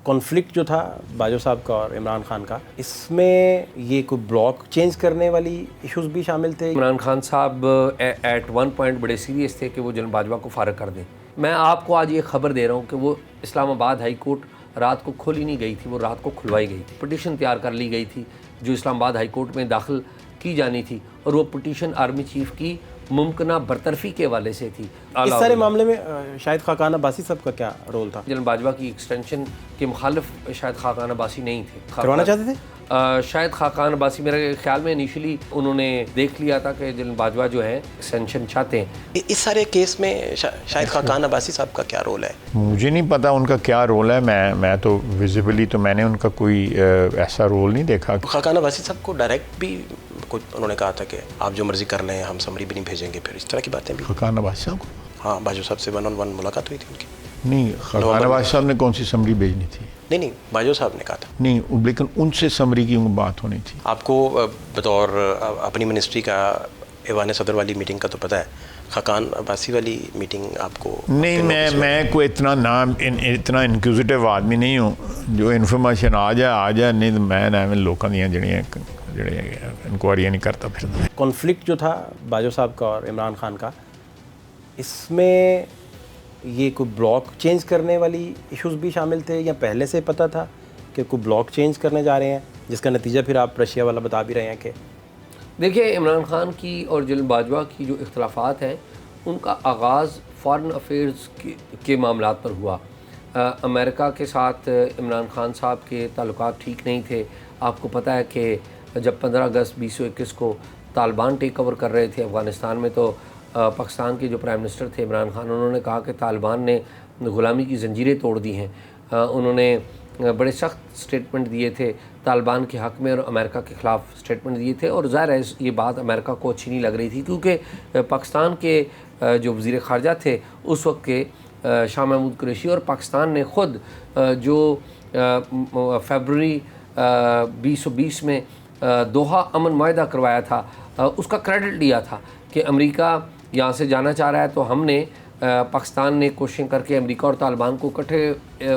Conflict जो था बाजवा साहब का और इमरान खान का, इसमें ये कोई ब्लॉक चेंज करने वाली इश्यूज भी शामिल थे? इमरान खान साहब एट वन पॉइंट बड़े सीरियस थे कि वो जनरल बाजवा को फारग कर दें। मैं आपको आज ये खबर दे रहा हूँ कि वो इस्लामाबाद हाई कोर्ट रात को खोली नहीं गई थी, वो रात को खुलवाई गई थी। पिटीशन तैयार कर ली गई थी जो इस्लामाबाद हाई कोर्ट में दाखिल की जानी थी, और वो पिटीशन आर्मी चीफ की मुमकिना बरतरफी के हवाले से थी। इस सारे मामले में शाहिद खाकान अब्बासी साहब का क्या रोल था? जनरल बाजवा की एक्सटेंशन के मुखालिफ शाहिद खाकान अब्बासी नहीं थे। करवाना चाहते थे? शायद खाकान अब्बासी मेरे ख्याल में इनिशियली उन्होंने देख लिया था कि जनरल बाजवा जो है एक्सटेंशन चाहते हैं। इस सारे केस में शाहिद खाकान अब्बासी साहब का क्या रोल है? मुझे नहीं पता उनका क्या रोल है। मैं तो विजिबली तो मैंने उनका कोई ऐसा रोल नहीं देखा। खाकान अब्बासी साहब को डायरेक्ट भी कुछ उन्होंने कहा था कि आप जो मर्जी कर लें, हम समरी भी नहीं भेजेंगे, फिर इस तरह की बातें भी। खाकान अब्बासी साहब को? हाँ, बाजवा साहब से 1-on-1 मुलाकात हुई थी उनकी। नहीं, खाकान अब्बासी साहब ने कौन सी समरी भेजनी थी? नहीं, बाजवा साहब ने कहा था। नहीं, लेकिन उनसे समरी की बात होनी थी। आपको बतौर अपनी मिनिस्ट्री का ऐवान सदर वाली मीटिंग का तो पता है, खाकान अब्बासी वाली मीटिंग आपको? नहीं, मैं कोई इतना इनक्यूजिटिव आदमी नहीं हूँ। जो इन्फॉर्मेशन आ जाए, नहीं तो मैं ना लोगों दी जड़ियाँ इंक्वायरियाँ नहीं करता फिर। कॉन्फ्लिक्ट जो था बाजवा साहब का और इमरान खान का, इसमें ये कोई ब्लॉक चेंज करने वाली इश्यूज भी शामिल थे, या पहले से पता था कि कोई ब्लॉक चेंज करने जा रहे हैं, जिसका नतीजा फिर आप रशिया वाला बता भी रहे हैं? कि देखिए, इमरान खान की और जनरल बाजवा की जो इख्तलाफात हैं उनका आगाज़ फॉरेन अफेयर्स के मामलात पर हुआ। अमेरिका के साथ इमरान खान साहब के ताल्लुकात ठीक नहीं थे। आपको पता है कि जब 15 अगस्त 2021 को तालिबान टेक ओवर कर रहे थे अफ़गानिस्तान में, तो पाकिस्तान के जो प्राइम मिनिस्टर थे इमरान खान, उन्होंने कहा कि तालिबान ने ग़ुलामी की ज़ंजीरें तोड़ दी हैं। उन्होंने बड़े सख्त स्टेटमेंट दिए थे तालिबान के हक़ में और अमेरिका के ख़िलाफ़ स्टेटमेंट दिए थे, और ज़ाहिर है ये बात अमेरिका को अच्छी नहीं लग रही थी, क्योंकि पाकिस्तान के जो वज़ीर ख़ारजा थे उस वक्त के शाह महमूद कुरैशी, और पाकिस्तान ने ख़ुद जो फरवरी 2020 में दोहा अमन मुआहदा करवाया था, उसका क्रेडिट लिया था कि अमेरिका यहाँ से जाना चाह रहा है, तो हमने पाकिस्तान ने कोशिश करके अमेरिका और तालिबान को इकट्ठे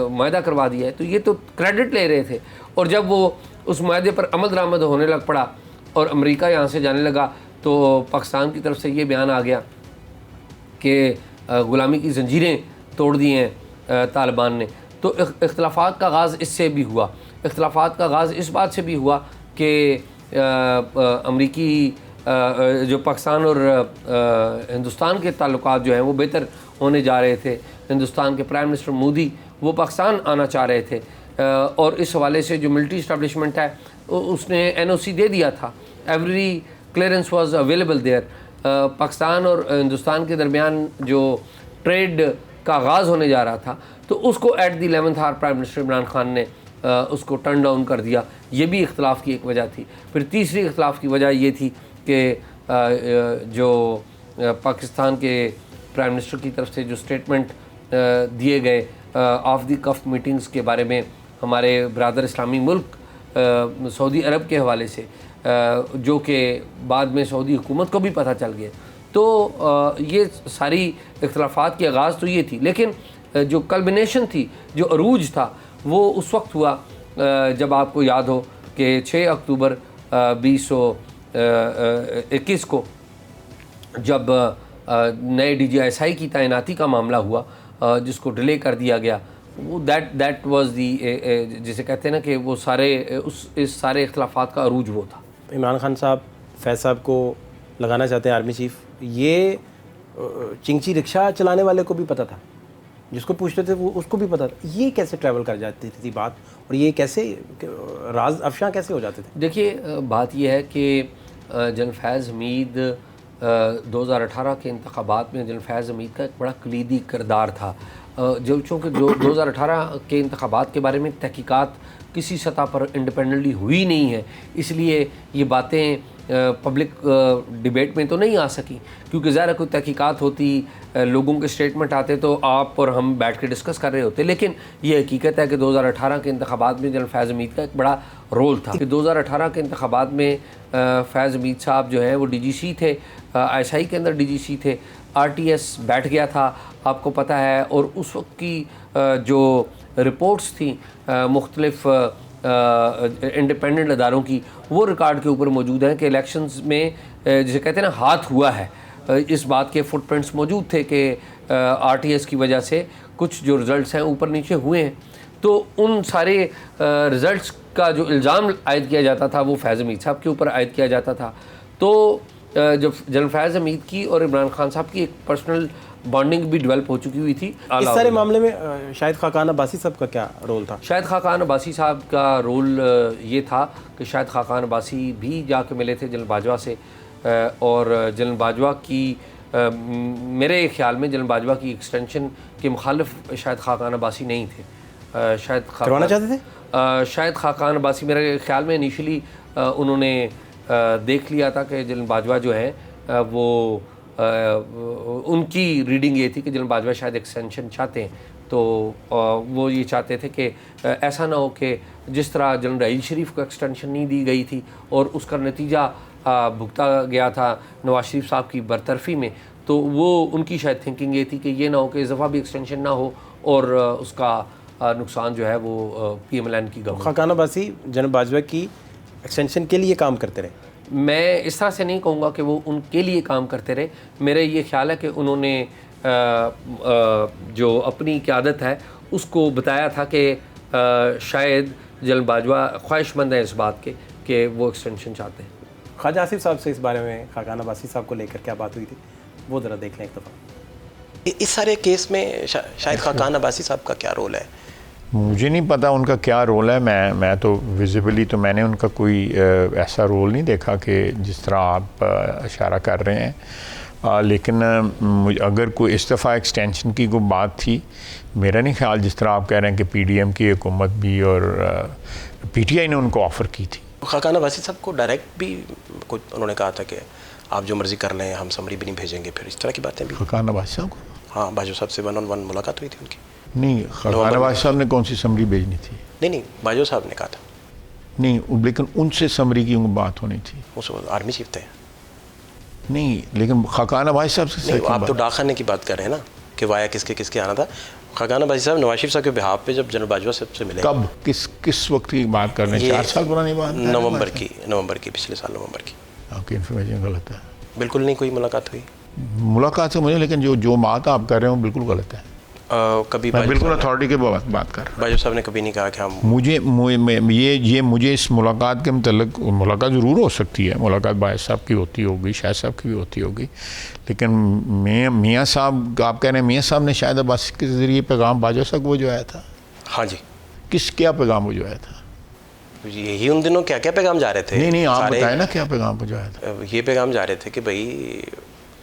मुआहदा करवा दिया है। तो ये तो क्रेडिट ले रहे थे, और जब वो उस मुआहदे पर अमल दरामद होने लग पड़ा और अमेरिका यहाँ से जाने लगा, तो पाकिस्तान की तरफ से ये बयान आ गया कि ग़ुलामी की ज़ंजीरें तोड़ दी हैं तालिबान ने। तो इख्तलाफात का आगाज़ इससे भी हुआ। इख्तलाफात का आगाज़ इस बात से भी हुआ कि अमरीकी जो पाकिस्तान और हिंदुस्तान के ताल्लुकात जो हैं वो बेहतर होने जा रहे थे। हिंदुस्तान के प्राइम मिनिस्टर मोदी वो पाकिस्तान आना चाह रहे थे, और इस हवाले से जो मिलिट्री इस्टेब्लिशमेंट है उसने NOC दे दिया था। Every clearance was available there. Pakistan और हिंदुस्तान के दरमियान जो ट्रेड का आगाज़ होने जा रहा था, तो उसको at the 11th hour prime minister Imran Khan ने उसको टर्न डाउन कर दिया। ये भी इख्तलाफ की एक वजह थी। फिर तीसरी इख्तलाफ की वजह ये थी कि जो पाकिस्तान के प्राइम मिनिस्टर की तरफ से जो स्टेटमेंट दिए गए ऑफ द कफ मीटिंग्स के बारे में हमारे ब्रादर इस्लामी मुल्क सऊदी अरब के हवाले से, जो कि बाद में सऊदी हुकूमत को भी पता चल गया। तो ये सारी इख्तलाफात की आगाज़ तो ये थी, लेकिन जो कल्बिनेशन थी, जो अरूज था, वो उस वक्त हुआ जब आपको याद हो कि 6 अक्टूबर 2021 को जब नए DGSI की तैनाती का मामला हुआ, जिसको डिले कर दिया गया। वो दैट वाज दी, जिसे कहते हैं ना कि वो सारे इस सारे इख्तलाफात का अरूज वो था। इमरान खान साहब फैज़ साहब को लगाना चाहते हैं आर्मी चीफ, ये चिंगची रिक्शा चलाने वाले को भी पता था, जिसको पूछते थे वो उसको भी पता था। ये कैसे ट्रैवल कर जाती थी बात, और ये कैसे राज अफशां कैसे हो जाते थे? देखिए, बात यह है कि जनरल फैज़ हमीद 2018 के इंतखाबात में जनरल फैज़ हमीद का एक बड़ा कलीदी किरदार था। जो चूँकि 2018 के इंतखाबात के बारे में तहकीकात किसी सतह पर इंडिपेंडेंटली हुई नहीं है, इसलिए ये बातें पब्लिक डिबेट में तो नहीं आ सकी, क्योंकि ज़ाहिर कोई तहकीकात होती, लोगों के स्टेटमेंट आते तो आप और हम बैठ के डिस्कस कर रहे होते। लेकिन ये हकीकत है कि 2018 के इंतखाबात में जनरल फैज़ हमीद का एक बड़ा रोल था। कि 2018 के इंतखाबात में फैज़ हमीद साहब जो हैं वो DGC थे, ISI के अंदर DGC थे। RTS बैठ गया था, आपको पता है, और उस वक्त की जो रिपोर्ट्स थी मुख्तलिफ इंडिपेंडेंट अदारों की, वो रिकॉर्ड के ऊपर मौजूद हैं कि इलेक्शंस में जिसे कहते हैं ना हाथ हुआ है, इस बात के फुटप्रिंट्स मौजूद थे कि RTS की वजह से कुछ जो रिज़ल्ट्स हैं ऊपर नीचे हुए हैं। तो उन सारे रिज़ल्ट्स का जो इल्ज़ाम आयद किया जाता था वो फैज़ हमीद साहब के ऊपर आयद किया जाता था। तो जब जनरल फैज़ हमीद की और इमरान खान साहब की एक पर्सनल बॉन्डिंग भी डेवलप हो चुकी हुई थी। इस सारे मामले में शाहिद खाकान अब्बासी साहब का क्या रोल था? शाहिद खाकान अब्बासी साहब का रोल ये था कि शाहिद खाकान अब्बासी भी जाके मिले थे जनरल बाजवा से, और जनरल बाजवा की मेरे ख्याल में जनरल बाजवा की एक्सटेंशन के मुखालिफ शाहिद खाकान अब्बासी नहीं थे। शाहिद करवाना चाहते थे? शाहिद खाकान अब्बासी मेरे ख्याल में इनिशियली उन्होंने देख लिया था कि जनरल बाजवा जो है वो उनकी रीडिंग ये थी कि जनरल बाजवा शायद एक्सटेंशन चाहते हैं, तो वो ये चाहते थे कि ऐसा ना हो कि जिस तरह जनरल रईस शरीफ को एक्सटेंशन नहीं दी गई थी और उसका नतीजा भुगता गया था नवाज शरीफ साहब की बरतरफी में, तो वो उनकी शायद थिंकिंग ये थी कि ये ना हो कि इस दफ़ा भी एक्सटेंशन ना हो और उसका नुकसान जो है वो PMLN की गवर्नमेंट। खाकान अब्बासी जनरल बाजवा की एक्सटेंशन के लिए काम करते रहे? मैं इस तरह से नहीं कहूँगा कि वो उनके लिए काम करते रहे। मेरा ये ख्याल है कि उन्होंने जो अपनी क़यादत है उसको बताया था कि शायद जनरल बाजवा ख्वाहिशमंद है इस बात के कि वो एक्सटेंशन चाहते हैं। ख्वाजा आसिफ साहब से इस बारे में खाकान अब्बासी साहब को लेकर क्या बात हुई थी, वो ज़रा देख लें एक दफ़ा। इस सारे केस में शाहिद खाकान अब्बासी साहब का क्या रोल है? मुझे नहीं पता उनका क्या रोल है। मैं तो विजिबली तो मैंने उनका कोई ऐसा रोल नहीं देखा कि जिस तरह आप इशारा कर रहे हैं। लेकिन अगर कोई इस दफ़ा एक्सटेंशन की कोई बात थी, मेरा नहीं ख्याल जिस तरह आप कह रहे हैं कि PDM की हुकूमत भी और PTI ने उनको ऑफ़र की थी। खाकान अब्बासी साहब को डायरेक्ट भी कुछ उन्होंने कहा था कि आप जो मर्ज़ी कर लें, हम समरी भी नहीं भेजेंगे, फिर इस तरह की बातें भी? खाकान अब्बासी साहब को? हाँ, बाजवा साहब से 1-on-1 मुलाकात हुई थी उनकी। नहीं, खाकान अब्बासी साहब ने कौन सी समरी भेजनी थी? नहीं, बाजवा साहब ने कहा था। नहीं, लेकिन उनसे समरी की बात होनी थी। उस आर्मी चीफ थे। नहीं, लेकिन खाकान अब्बासी साहब से आप तो डाक खाने की बात कर रहे हैं ना कि वाया किसके आना था। खाकान अब्बासी साहब नवाज शरीफ साहब के बिहाफ पे जब जनरल बाजवा साहब से मिले, कब, किस वक्त की बात कर रहे हैं? 4 साल पुरानी बात? नवंबर की, पिछले साल नवंबर की। आपकी इन्फॉर्मेशन गलत है। बिल्कुल नहीं कोई मुलाकात हुई। मुलाकात से मुझे, लेकिन जो बात आप कर रहे हो बिल्कुल गलत है। कभी मैं बिल्कुल अथॉरिटी के बात कर रहा हूँ। बाजवा साहब ने कभी नहीं कहा कि हम मुझे इस मुलाकात के मतलब, मुलाकात ज़रूर हो सकती है, मुलाकात बायस साहब की होती होगी, शाहिद साहब की भी होती होगी, लेकिन मियाँ साहब, आप कह रहे हैं मियाँ साहब ने शायद अब्बासी के ज़रिए पैगाम बाजवा साहब को जो आया था? हाँ जी। क्या पैगाम वो जो आया था? यही उन दिनों क्या पैगाम जा रहे थे? नहीं, आप बताए ना क्या पैगाम जो आया था? ये पैगाम जा रहे थे कि भाई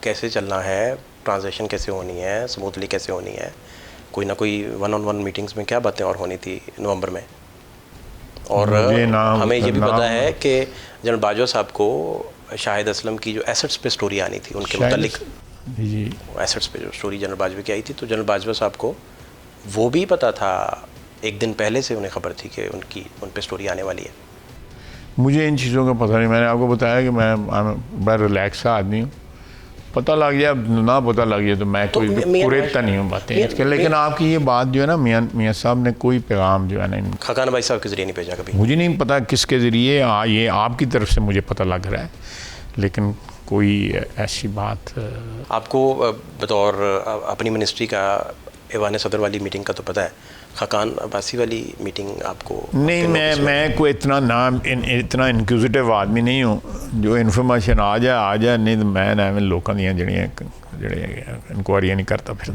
कैसे चलना है, ट्रांजेक्शन कैसे होनी है, स्मूथली कैसे होनी है, कोई ना कोई 1-on-1 मीटिंग्स में क्या बातें और होनी थी नवंबर में। और हमें ये भी पता है कि जनरल बाजवा साहब को शाहिद असलम की जो एसेट्स पे स्टोरी आनी थी, उनके मुतालिक एसेट्स पे जो स्टोरी जनरल बाजवा की आई थी, तो जनरल बाजवा साहब को वो भी पता था, एक दिन पहले से उन्हें खबर थी कि उन पे स्टोरी आने वाली है। मुझे इन चीज़ों का पता नहीं। मैंने आपको बताया कि मैं बड़ा रिलैक्स आदमी हूँ, पता लग जाए ना पता लग जाए तो मैं कोई कुरेदता नहीं हूँ बातें इसके। लेकिन आपकी ये बात जो है ना, मियाँ साहब ने कोई पैगाम जो है ना खाकान भाई साहब के ज़रिए नहीं भेजा कभी? मुझे नहीं पता किसके ज़रिए, ये आपकी तरफ से मुझे पता लग रहा है, लेकिन कोई ऐसी बात आपको बतौर अपनी मिनिस्ट्री का ऐवान सदर वाली मीटिंग का तो पता है, खाकान अब्बासी वाली मीटिंग आपको नहीं? मैं कोई इतना इनक्यूजिटिव आदमी नहीं हूँ। जो इन्फॉर्मेशन आ जाए, नहीं तो मैं लोगों दी इंक्वायरियां नहीं करता फिर।